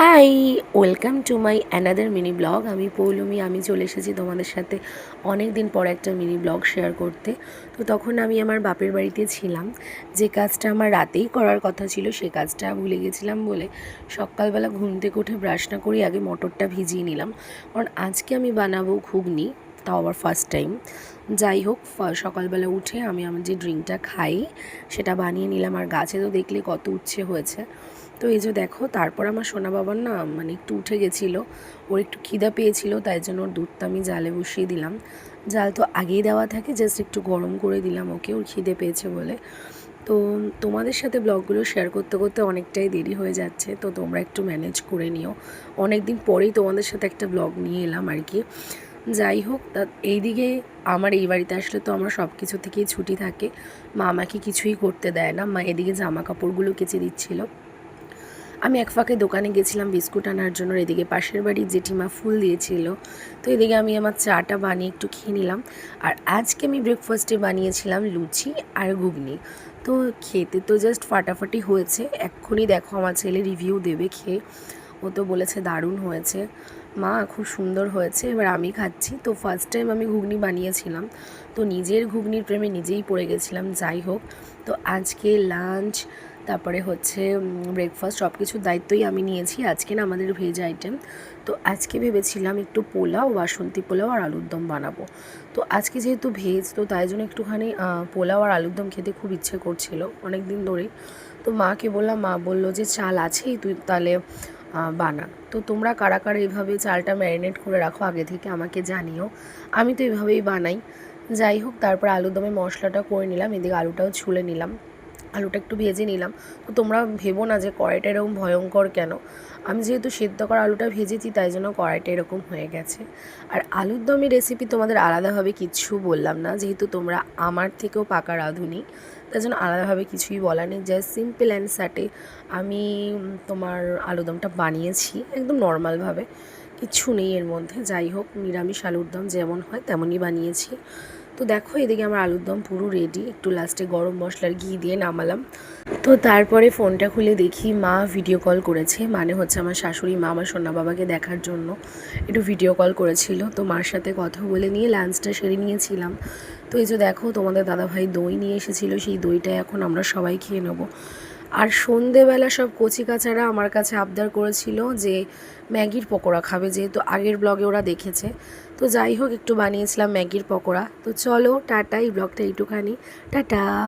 High, welcome to my another mini blog. আমি পৌলমি। আমি চলে এসেছি তোমাদের সাথে অনেক দিন পর একটা মিনি ব্লগ শেয়ার করতে। তো তখন আমি আমার বাপের বাড়িতে ছিলাম। যে কাজটা আমার রাতেই করার কথা ছিল সে কাজটা ভুলে গেছিলাম বলে সকালবেলা ঘুম থেকে উঠে ব্রাশ না করে আগে মটরটা ভিজিয়ে নিলাম, কারণ আজকে আমি বানাবো ঘুগনি, তাও আবার ফার্স্ট টাইম। যাই হোক, সকালবেলা উঠে আমি আমার যে ড্রিঙ্কটা খাই সেটা বানিয়ে নিলাম। আর গাছে তো দেখলে কত উচ্ছে হয়েছে। তো এই যে দেখো, তারপর আমার সোনা বাবার না মানে একটু উঠে গেছিলো, ওর একটু খিদা পেয়েছিল, তাই জন্য ওর দুধটা আমি জালে বসিয়ে দিলাম। জাল তো আগেই দেওয়া থাকে, জাস্ট একটু গরম করে দিলাম ওকে, ওর খিদে পেয়েছে বলে। তো তোমাদের সাথে ব্লগগুলো শেয়ার করতে করতে অনেকটাই দেরি হয়ে যাচ্ছে, তো তোমরা একটু ম্যানেজ করে নিও। অনেক দিন পরেই তোমাদের সাথে একটা ব্লগ নিয়ে এলাম আর কি। যাই হোক, তা এইদিকে আমার এই বাড়িতে আসলে তো আমার সব কিছু থেকেই ছুটি থাকে। মা আমাকে কিছুই করতে দেয় না। মা এদিকে জামা কাপড়গুলো কেচে দিচ্ছিলো, আমি এক ফাঁকে দোকানে গেছিলাম বিস্কুট আনার জন্য। এদিকে পাশের বাড়ির জেঠিমা ফুল দিয়েছিল, তো এদিকে আমি আমার চাটা বানিয়ে একটু খেয়ে নিলাম। আর আজকে আমি ব্রেকফাস্টে বানিয়েছিলাম লুচি আর ঘুগনি। তো খেতে তো জাস্ট ফাটাফাটি হয়েছে। এক্ষুনি দেখো আমার ছেলে রিভিউ দেবে খেয়ে। ও তো বলেছে দারুণ হয়েছে মা, খুব সুন্দর হয়েছে। এবার আমি খাচ্ছি। তো ফার্স্ট টাইম আমি ঘুগনি বানিয়েছিলাম, তো নিজের ঘুগনির প্রেমে নিজেই পড়ে গেছিলাম। যাই হোক, তো আজকে লাঞ্চ, তারপরে হচ্ছে ব্রেকফাস্ট, সব কিছুর দায়িত্বই আমি নিয়েছি। আজকে না আমাদের ভেজ আইটেম। তো আজকে ভেবেছিলাম একটু পোলাও, বাসন্তী পোলাও আর আলুর দম বানাবো। তো আজকে যেহেতু ভেজ, তো তাই জন্য একটুখানি পোলাও আর আলুর দম খেতে খুব ইচ্ছে করছিল অনেক দিন ধরেই। তো মাকে বললাম, মা বললো যে চাল আছেই, তুই তাহলে বানা। তো তোমরা কারা কারা এইভাবে চালটা ম্যারিনেট করে রাখো আগে থেকে আমাকে জানিও। আমি তো এভাবেই বানাই। যাই হোক, তারপর আলুরদমের মশলাটা করে নিলাম। এদিকে আলুটাও ছুলে নিলাম, আলুটা একটু ভেজে নিলাম। তো তোমরা ভেবো না যে কড়াইটা এরকম ভয়ঙ্কর কেন। আমি যেহেতু সেদ্ধ করা আলুটা ভেজেছি, তাই জন্য কড়াইটা এরকম হয়ে গেছে। আর আলুর দমের রেসিপি তোমাদের আলাদাভাবে কিচ্ছু বললাম না, যেহেতু তোমরা আমার থেকেও পাকা রাঁধুনি, তাই জন্য আলাদাভাবে কিছুই বলার নেই। জাস্ট সিম্পল অ্যান্ড স্যাটে আমি তোমার আলুরদমটা বানিয়েছি একদম নর্মালভাবে, কিচ্ছু নেই এর মধ্যে। যাই হোক, নিরামিষ আলুর দম যেমন হয় তেমনই বানিয়েছি। তো দেখো, এদিকে আমার আলুর দম পুরো রেডি। একটু লাস্টে গরম মশলার ঘি দিয়ে নামালাম। তো তারপরে ফোনটা খুলে দেখি মা ভিডিও কল করেছে, মানে হচ্ছে আমার শাশুড়ি মা আমার সোনা বাবাকে দেখার জন্য একটু ভিডিও কল করেছিল। তো মার সাথে কথা বলে নিয়ে লাঞ্চটা সেরে নিয়েছিলাম। তো এই যে দেখো, তোমাদের দাদাভাই দই নিয়ে এসেছিলো, সেই দইটা এখন আমরা সবাই খেয়ে নেবো। আর সন্ধেবেলা সব কচিকাচারা আমার কাছে আবদার করেছিল যে ম্যাগির পকোড়া খাবে, যেহেতু আগের ব্লগে ওরা দেখেছে। তো যাই হোক, একটু বানিয়েছিলাম ম্যাগির পকোড়া। তো চলো টাটা, এই ব্লগটা এইটুখানি, টাটা।